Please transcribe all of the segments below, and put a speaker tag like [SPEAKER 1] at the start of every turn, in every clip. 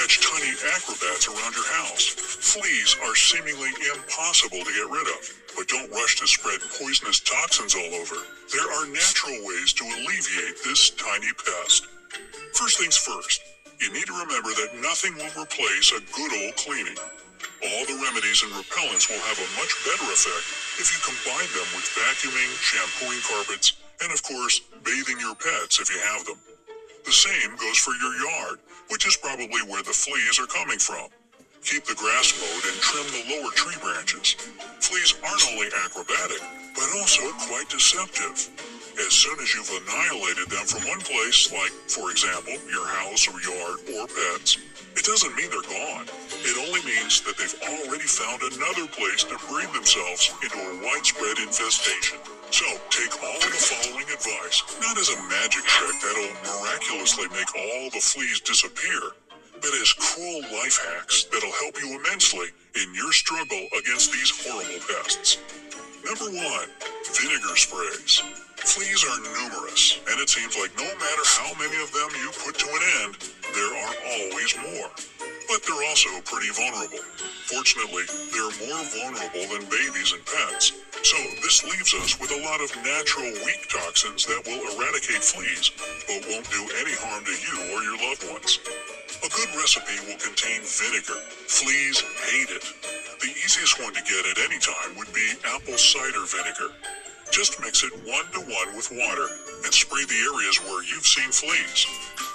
[SPEAKER 1] catch tiny acrobats around your house. Fleas are seemingly impossible to get rid of, but don't rush to spread poisonous toxins all over. There are natural ways to alleviate this tiny pest. First things first, you need to remember that nothing will replace a good old cleaning. All the remedies and repellents will have a much better effect if you combine them with vacuuming, shampooing carpets, and of course, bathing your pets if you have them. The same goes for your yard, which is probably where the fleas are coming from. Keep the grass mowed and trim the lower tree branches. Fleas aren't only acrobatic, but also quite deceptive. As soon as you've annihilated them from one place, like, for example, your house or yard or pets, it doesn't mean they're gone. It only means that they've already found another place to breed themselves into a widespread infestation. So, take all of the following advice, not as a magic trick that'll miraculously make all the fleas disappear, but as cool life hacks that'll help you immensely in your struggle against these horrible pests. Number 1. Vinegar sprays. Fleas are numerous, and it seems like no matter how many of them you put to an end, there are always more. But they're also pretty vulnerable. Fortunately, they're more vulnerable than babies and pets, so this leaves us with a lot of natural weak toxins that will eradicate fleas, but won't do any harm to you or your loved ones. A good recipe will contain vinegar. Fleas hate it. The easiest one to get at any time would be apple cider vinegar. Just mix it 1-to-1 with water and spray the areas where you've seen fleas.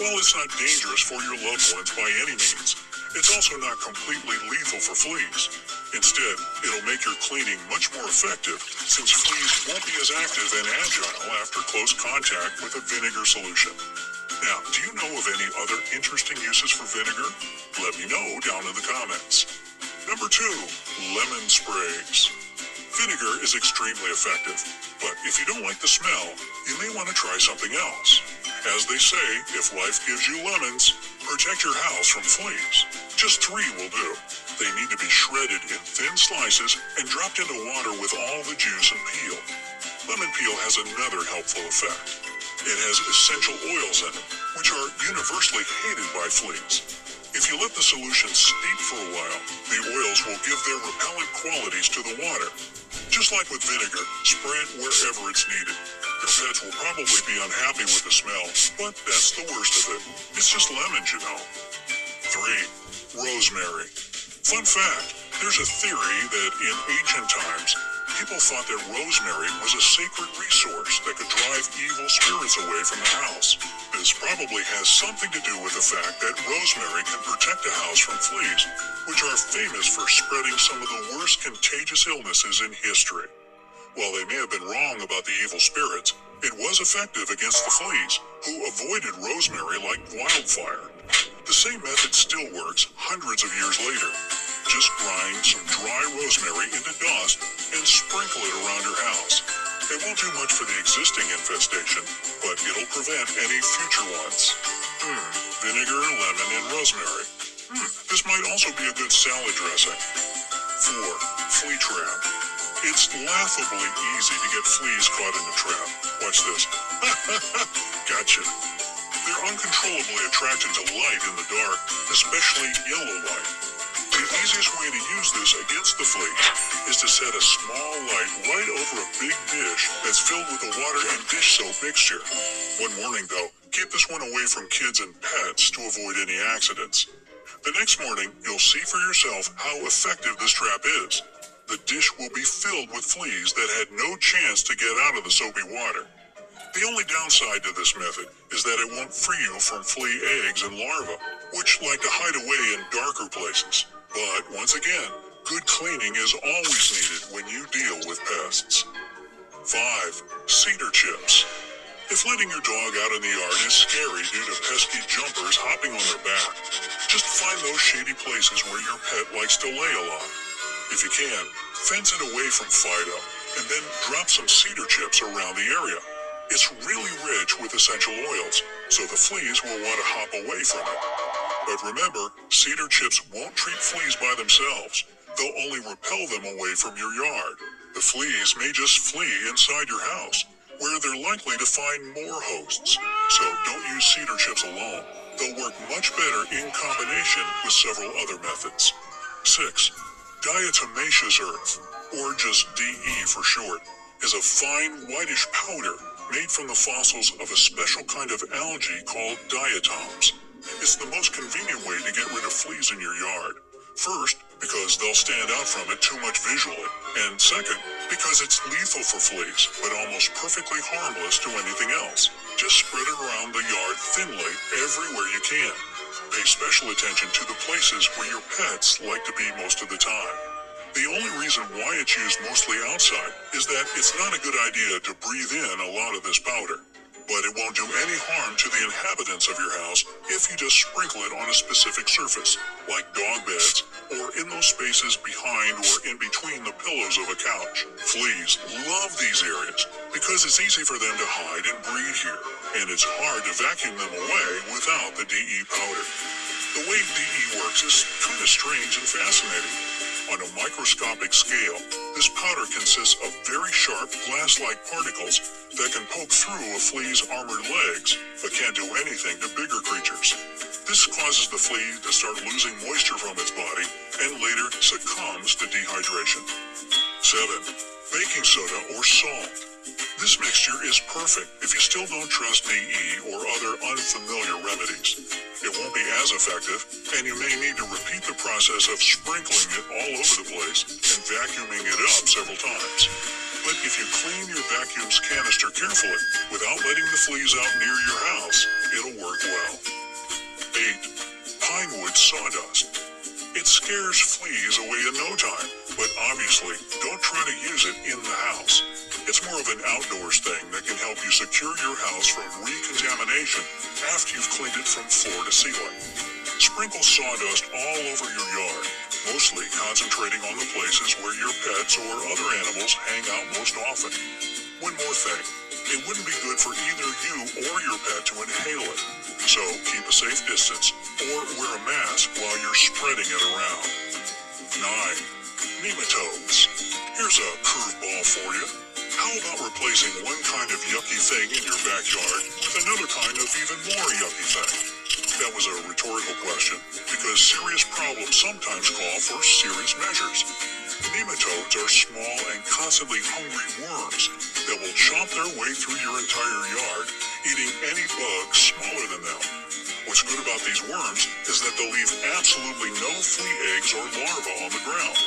[SPEAKER 1] While it's not dangerous for your loved ones by any means, it's also not completely lethal for fleas. Instead, it'll make your cleaning much more effective since fleas won't be as active and agile after close contact with a vinegar solution. Now, do you know of any other interesting uses for vinegar? Let me know down in the comments. Number 2, lemon sprays. Vinegar is extremely effective, but if you don't like the smell, you may want to try something else. As they say, if life gives you lemons, protect your house from fleas. Just 3 will do. They need to be shredded in thin slices and dropped into water with all the juice and peel. Lemon peel has another helpful effect. It has essential oils in it, which are universally hated by fleas. If you let the solution steep for a while, the oils will give their repellent qualities to the water. Just like with vinegar, spray it wherever it's needed. Your pets will probably be unhappy with the smell, but that's the worst of it. It's just lemons, you know. 3. Rosemary. Fun fact, there's a theory that in ancient times, people thought that rosemary was a sacred resource that could drive evil spirits away from the house. This probably has something to do with the fact that rosemary can protect a house from fleas, which are famous for spreading some of the worst contagious illnesses in history. While they may have been wrong about the evil spirits, it was effective against the fleas, who avoided rosemary like wildfire. The same method still works hundreds of years later. Just grind some dry rosemary into dust and sprinkle it around your house. It won't do much for the existing infestation, but it'll prevent any future ones. Vinegar, lemon, and rosemary. This might also be a good salad dressing. 4. Flea trap. It's laughably easy to get fleas caught in a trap. Watch this. Gotcha. They're uncontrollably attracted to light in the dark, especially yellow light. The easiest way to use this against the fleas is to set a small light right over a big dish that's filled with a water and dish soap mixture. One warning though, keep this one away from kids and pets to avoid any accidents. The next morning, you'll see for yourself how effective this trap is. The dish will be filled with fleas that had no chance to get out of the soapy water. The only downside to this method is that it won't free you from flea eggs and larvae, which like to hide away in darker places. But once again, good cleaning is always needed when you deal with pests. 5. Cedar chips. If letting your dog out in the yard is scary due to pesky jumpers hopping on their back, just find those shady places where your pet likes to lay a lot. If you can, fence it away from Fido, and then drop some cedar chips around the area. It's really rich with essential oils, so the fleas will want to hop away from it. But remember, cedar chips won't treat fleas by themselves. They'll only repel them away from your yard. The fleas may just flee inside your house, where they're likely to find more hosts. So don't use cedar chips alone. they'll work much better in combination with several other methods. 6. Diatomaceous earth, or just DE for short, is a fine whitish powder made from the fossils of a special kind of algae called diatoms. It's the most convenient way to get rid of fleas in your yard. First, because they'll stand out from it too much visually, and second, because it's lethal for fleas, but almost perfectly harmless to anything else. Just spread it around the yard thinly everywhere you can. Pay special attention to the places where your pets like to be most of the time. The only reason why it's used mostly outside is that it's not a good idea to breathe in a lot of this powder. But it won't do any harm to the inhabitants of your house if you just sprinkle it on a specific surface, like dog beds, or in those spaces behind or in between the pillows of a couch. Fleas love these areas because it's easy for them to hide and breed here, and it's hard to vacuum them away without the DE powder. The way DE works is kind of strange and fascinating. On a microscopic scale, this powder consists of very sharp glass-like particles that can poke through a flea's armored legs, but can't do anything to bigger creatures. This causes the flea to start losing moisture from its body and later succumbs to dehydration. 7. Baking soda or salt. This mixture is perfect if you still don't trust DE or other unfamiliar remedies. It won't be as effective, and you may need to repeat the process of sprinkling it all over the place and vacuuming it up several times. But if you clean your vacuum's canister carefully, without letting the fleas out near your house, it'll work well. 8. Pine wood sawdust. It scares fleas away in no time, but obviously don't try to use it in the house. It's more of an outdoors thing that can help you secure your house from recontamination after you've cleaned it from floor to ceiling. Sprinkle sawdust all over your yard, mostly concentrating on the places where your pets or other animals hang out most often. One more thing, it wouldn't be good for either you or your pet to inhale it, so keep a safe distance or wear a mask while you're spreading it around. 9. Nematodes. Here's a curveball for you. How about replacing one kind of yucky thing in your backyard with another kind of even more yucky thing? That was a rhetorical question because serious problems sometimes call for serious measures. Nematodes are small and constantly hungry worms that will chomp their way through your entire yard, eating any bug smaller than them. What's good about these worms is that they'll leave absolutely no flea eggs or larvae on the ground.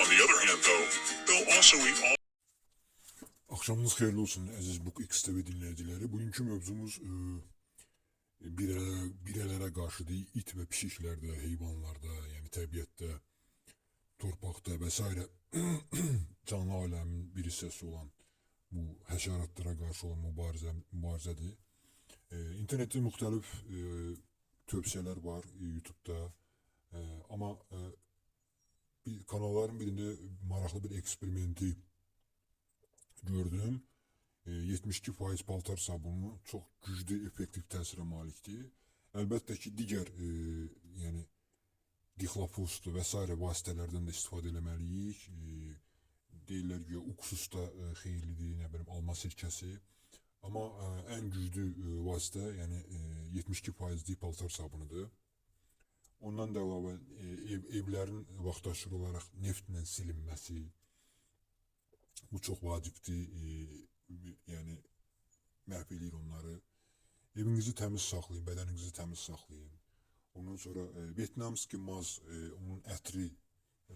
[SPEAKER 1] On the other hand, though, they'll also eat all...
[SPEAKER 2] Akşamınız hayırlı olsun aziz Book X TV dinleyicileri. Bugünkü mövzumuz birelere karşı değil, it ve pişiklerde, heyvanlarda, yani təbiətdə, torpaqda vesaire canlı alemin bir hissəsi olan bu həşəratlara qarşı olan mübarizədir. İnternette müxtəlif tövsiyələr var YouTube'da, ama kanalların birinde maraqlı bir eksperimenti gördüm. 72% paltar sabunu çok güclü effektiv təsirə malikdir. Əlbəttə ki, digər yəni dixlofosdu və s. vasitələrdən də istifadə eləməliyik. Deyirlər ki, uksus da xeyirlidir, nə bilim, alma sirkəsi. Amma ən güclü vasitə, yəni 72%lik paltar sabunudur. Ondan da əlavə evlərin vaxtaşırı olaraq neftlə silinməsi, bu çok vacibdir, yani məhv eləyir onları. Evinizi təmiz saxlayın, bədəninizi təmiz saxlayın. Ondan sonra Vietnamski maz, onun ətri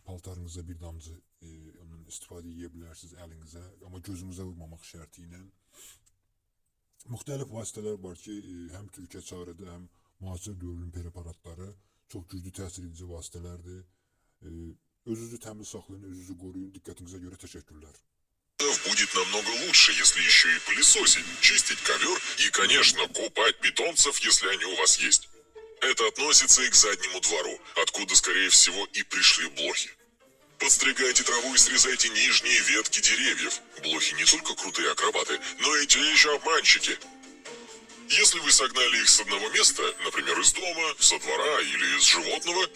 [SPEAKER 2] paltarınıza bir damcı onun istifadə edə bilərsiniz əlinizə, amma gözünüzə vurmamaq şərti ilə. Müxtəlif vasitələr var ki, həm Türkiyə çağrıdır, həm müasir dövrün preparatları çox güclü təsir edici vasitələrdir. Özünüzü təmiz saxlayın, özünüzü qoruyun. Diqqətinizə görə təşəkkürlər.
[SPEAKER 3] Будет намного лучше, если еще и пылесосить, чистить ковер и, конечно, купать питомцев, если они у вас есть. Это относится и к заднему двору, откуда, скорее всего, и пришли блохи. Подстригайте траву и срезайте нижние ветки деревьев. Блохи не только крутые акробаты, но и те еще обманщики. Если вы согнали их с одного места, например, из дома, со двора или из животного,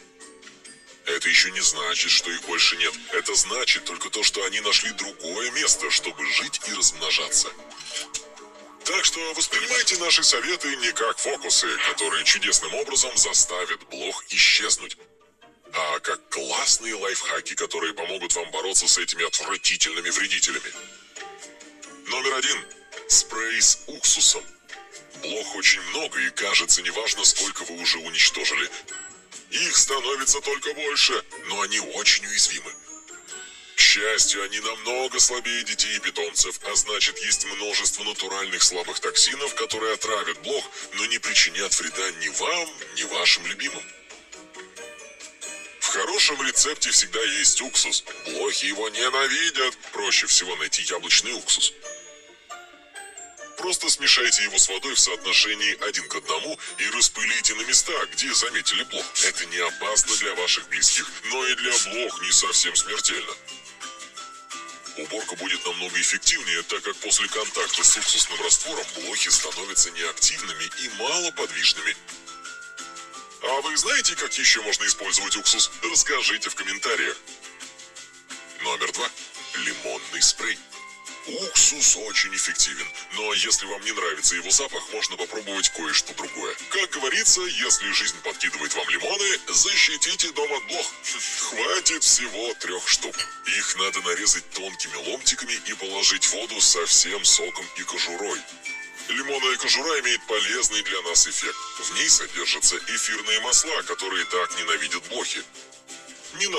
[SPEAKER 3] это еще не значит, что их больше нет. Это значит только то, что они нашли другое место, чтобы жить и размножаться. Так что воспринимайте наши советы не как фокусы, которые чудесным образом заставят блох исчезнуть, а как классные лайфхаки, которые помогут вам бороться с этими отвратительными вредителями. Номер 1. Спрей с уксусом. Блох очень много, и кажется, неважно, сколько вы уже уничтожили. Их становится только больше, но они очень уязвимы. К счастью, они намного слабее детей и питомцев, а значит, есть множество натуральных слабых токсинов, которые отравят блох, но не причинят вреда ни вам, ни вашим любимым. В хорошем рецепте всегда есть уксус. Блохи его ненавидят. Проще всего найти яблочный уксус. Просто смешайте его с водой в соотношении 1 к 1 и распылите на места, где заметили блох. Это не опасно для ваших близких, но и для блох не совсем смертельно. Уборка будет намного эффективнее, так как после контакта с уксусным раствором блохи становятся неактивными и малоподвижными. А вы знаете, как еще можно использовать уксус? Расскажите в комментариях. Номер 2. Лимонный спрей. Уксус очень эффективен, но если вам не нравится его запах, можно попробовать кое-что другое. Как говорится, если жизнь подкидывает вам лимоны, защитите дом от блох. Хватит всего 3 штук. Их надо нарезать тонкими ломтиками и положить в воду со всем соком и кожурой. Лимонная кожура имеет полезный для нас эффект. В ней содержатся эфирные масла, которые так ненавидят блохи. Не надо